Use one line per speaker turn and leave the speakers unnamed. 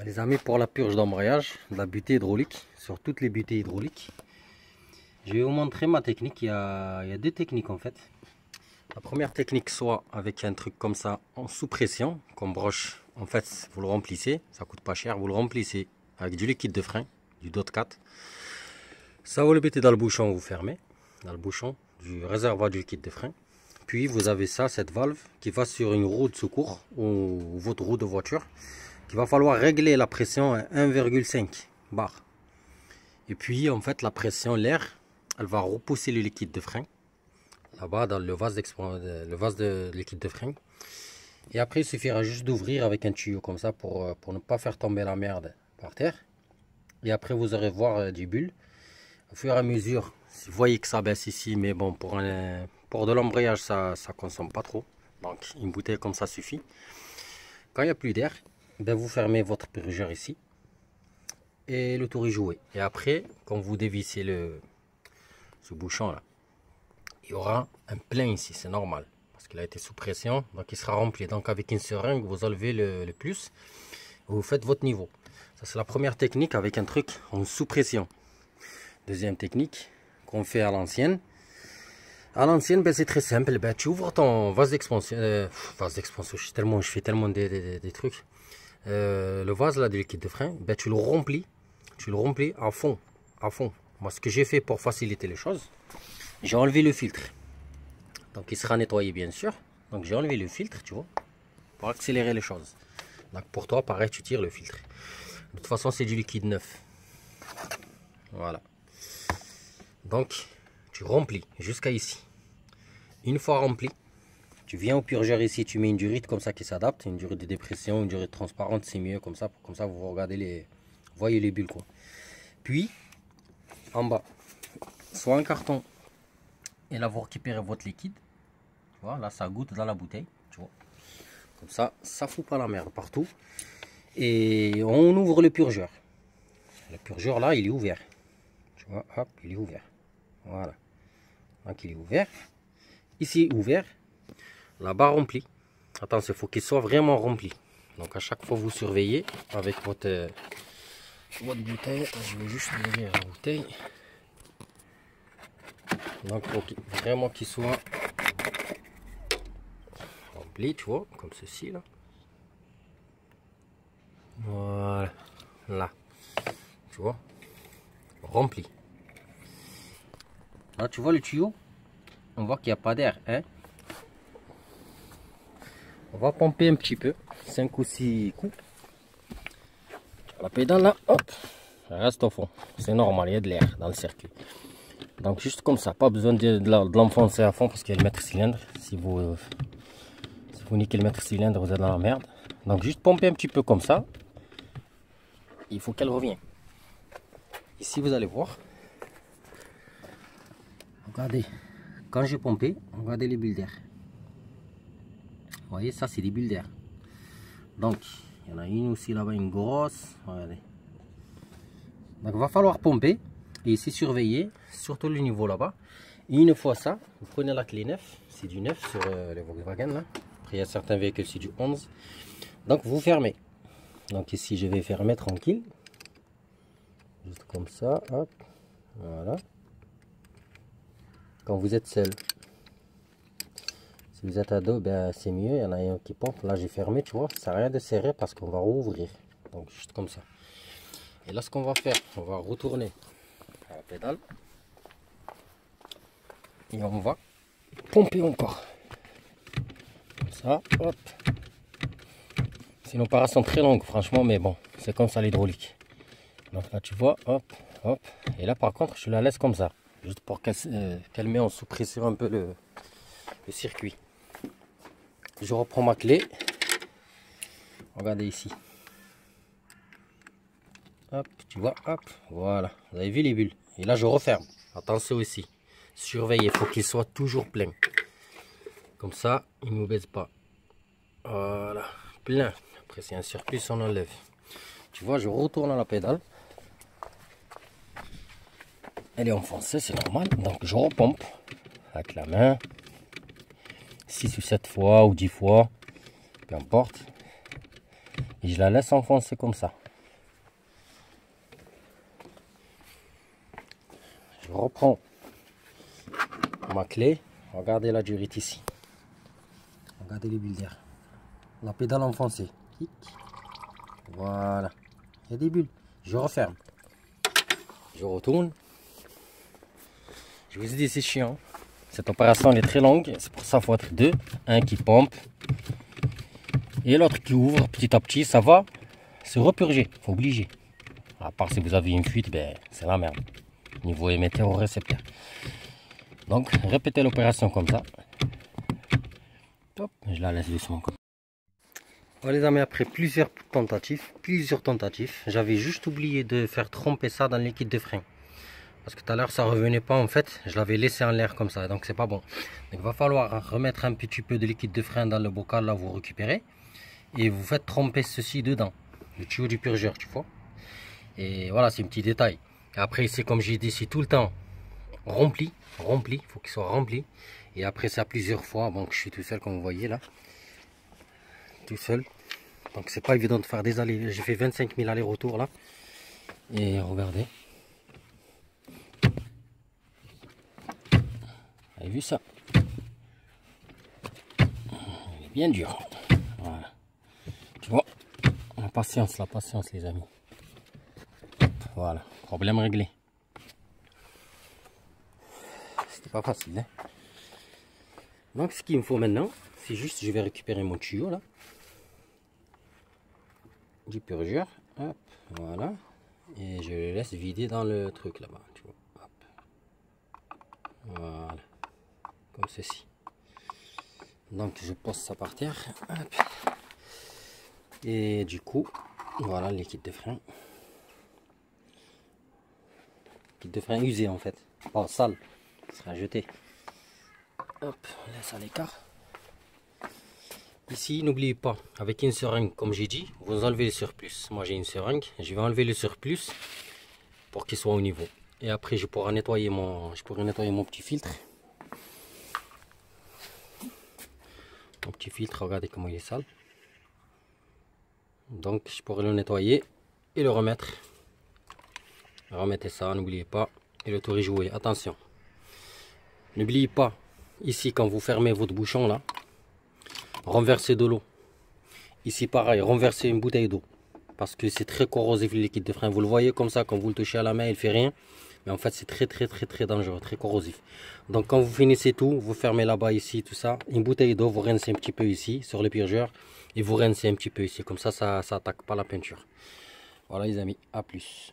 Les amis, pour la purge d'embrayage de la butée hydraulique, sur toutes les butées hydrauliques, je vais vous montrer ma technique. Il y a deux techniques en fait. La première technique, soit avec un truc comme ça en sous pression, comme broche. En fait, vous le remplissez, ça coûte pas cher, vous le remplissez avec du liquide de frein, du DOT 4. Ça, vous le mettez dans le bouchon, vous fermez, dans le bouchon du réservoir du liquide de frein. Puis vous avez ça, cette valve qui va sur une roue de secours ou votre roue de voiture. Il va falloir régler la pression à 1,5 bar. Et puis en fait la pression, l'air, elle va repousser le liquide de frein là-bas dans le vase de liquide de frein. Et après il suffira juste d'ouvrir avec un tuyau comme ça pour ne pas faire tomber la merde par terre. Et après vous aurez voir du bulle. Au fur et à mesure, vous voyez que ça baisse ici, mais bon, pour de l'embrayage ça consomme pas trop. Donc une bouteille comme ça suffit. Quand il n'y a plus d'air, ben vous fermez votre purgeur ici et le tour est joué. Et après, quand vous dévissez ce bouchon là, il y aura un plein ici, c'est normal parce qu'il a été sous pression, donc il sera rempli. Donc avec une seringue, vous enlevez le plus, vous faites votre niveau. Ça c'est la première technique avec un truc en sous pression. Deuxième technique qu'on fait à l'ancienne. À l'ancienne, ben, c'est très simple. Ben, tu ouvres ton vase d'expansion. Je fais tellement des trucs. Le vase là de liquide de frein, ben, tu le remplis à fond, Moi, ce que j'ai fait pour faciliter les choses, j'ai enlevé le filtre. Donc, il sera nettoyé bien sûr. Donc, j'ai enlevé le filtre, tu vois, pour accélérer les choses. Donc, pour toi, pareil, tu tires le filtre. De toute façon, c'est du liquide neuf. Voilà. Donc, tu remplis jusqu'à ici. Une fois rempli, tu viens au purgeur ici, tu mets une durite comme ça qui s'adapte, une durite de dépression, une durite transparente, c'est mieux comme ça vous regardez voyez les bulles quoi. Puis en bas, soit un carton, et là vous récupérez votre liquide, tu vois, là ça goûte dans la bouteille, tu vois, comme ça fout pas la merde partout. Et on ouvre le purgeur. Le purgeur là il est ouvert, tu vois, hop, il est ouvert, voilà, donc il est ouvert, ici ouvert. Là-bas rempli. Attention, il faut qu'il soit vraiment rempli. Donc à chaque fois vous surveillez avec votre bouteille. Je vais juste ouvrir la bouteille. Donc il faut vraiment qu'il soit rempli, tu vois, comme ceci là. Voilà. Là. Tu vois. Rempli. Là tu vois le tuyau. On voit qu'il n'y a pas d'air, hein. On va pomper un petit peu, 5 ou 6 coups. La pédale là, hop, elle reste au fond. C'est normal, il y a de l'air dans le circuit. Donc juste comme ça, pas besoin de l'enfoncer à fond parce qu'il y a le mètre cylindre. Si vous niquez le mètre cylindre, vous êtes dans la merde. Donc juste pomper un petit peu comme ça. Il faut qu'elle revienne. Ici vous allez voir. Regardez, quand j'ai pompé, regardez les bulles d'air. Vous voyez, ça c'est des bulles d'air. Donc, il y en a une aussi là-bas, une grosse. Regardez. Donc, il va falloir pomper. Et ici, surveiller, surtout le niveau là-bas. Et une fois ça, vous prenez la clé 9. C'est du 9 sur les Volkswagen là. Après, il y a certains véhicules, c'est du 11. Donc, vous fermez. Donc, ici, je vais fermer tranquille. Juste comme ça. Hop. Voilà. Quand vous êtes seul. Si vous êtes à dos, ben c'est mieux, il y en a un qui pompe. Là j'ai fermé, tu vois, ça sert à rien de serrer parce qu'on va rouvrir. Donc juste comme ça. Et là ce qu'on va faire, on va retourner à la pédale. Et on va pomper encore. Comme ça, hop. Sinon paraissent sont très longues, franchement, mais bon, c'est comme ça l'hydraulique. Donc là tu vois, hop, hop. Et là par contre, je la laisse comme ça. Juste pour qu'elle met en sous pression un peu le circuit. Je reprends ma clé. Regardez ici. Hop, tu vois, hop, voilà. Vous avez vu les bulles. Et là, je referme. Attention aussi. Surveillez, il faut qu'il soit toujours plein. Comme ça, il ne nous baisse pas. Voilà, plein. Après, c'est un circuit, on enlève. Tu vois, je retourne à la pédale. elle est enfoncée, c'est normal. Donc je repompe avec la main 6 ou 7 fois ou 10 fois, peu importe. Et je la laisse enfoncer comme ça. Je reprends ma clé. Regardez la durite ici. Regardez les bulles d'air. La pédale enfoncée. Clic. Voilà. Il y a des bulles. Je referme. Je retourne. Je vous ai dit, c'est chiant. Cette opération elle est très longue. C'est pour ça qu'il faut être deux. Un qui pompe. Et l'autre qui ouvre petit à petit. Ça va se repurger. Il faut obliger. À part si vous avez une fuite, ben, c'est la merde. Niveau émetteur au récepteur. Donc, répétez l'opération comme ça. Hop, je la laisse doucement comme ça. Voilà les amis, après plusieurs tentatives, j'avais juste oublié de faire tremper ça dans le liquide de frein. Parce que tout à l'heure ça revenait pas en fait, je l'avais laissé en l'air comme ça, donc c'est pas bon. Donc, il va falloir remettre un petit peu de liquide de frein dans le bocal, là vous récupérez. Et vous faites tremper ceci dedans, le tuyau du purgeur, tu vois. Et voilà, c'est un petit détail. Après c'est comme j'ai dit, c'est tout le temps rempli, il faut qu'il soit rempli. Et après ça plusieurs fois, donc je suis tout seul comme vous voyez là. Tout seul. Donc c'est pas évident de faire des allers. J'ai fait 25 000 allers-retours là. Et regardez. Vous avez vu ça? Il est bien dur. Voilà. Tu vois? La patience les amis. Voilà. Problème réglé. C'était pas facile. Hein? Donc ce qu'il me faut maintenant, c'est juste, je vais récupérer mon tuyau là. Du purgeur. Hop. Voilà. Et je le laisse vider dans le truc là-bas. Tu vois. Hop. Voilà. Comme ceci. Donc je pose ça par terre. Hop. Et du coup, voilà le liquide de frein. Liquide de frein usé en fait. Pas sale. Il sera jeté. Hop, on laisse à l'écart. Ici, n'oubliez pas, avec une seringue, comme j'ai dit, vous enlevez le surplus. Moi j'ai une seringue, je vais enlever le surplus pour qu'il soit au niveau. Et après, je pourrai nettoyer mon petit filtre. Mon petit filtre, regardez comment il est sale. Donc, je pourrais le nettoyer et le remettre. Remettez ça, n'oubliez pas. Et le tour est joué. Attention. N'oubliez pas, ici, quand vous fermez votre bouchon là, renversez de l'eau. Ici pareil, renversez une bouteille d'eau. Parce que c'est très corrosif le liquide de frein. Vous le voyez comme ça, quand vous le touchez à la main, il fait rien. Mais en fait, c'est très dangereux, très corrosif. Donc quand vous finissez tout, vous fermez là-bas ici, tout ça. Une bouteille d'eau, vous rincez un petit peu ici, sur le purgeur. Et vous rincez un petit peu ici. Comme ça, ça n'attaque pas la peinture. Voilà les amis, à plus.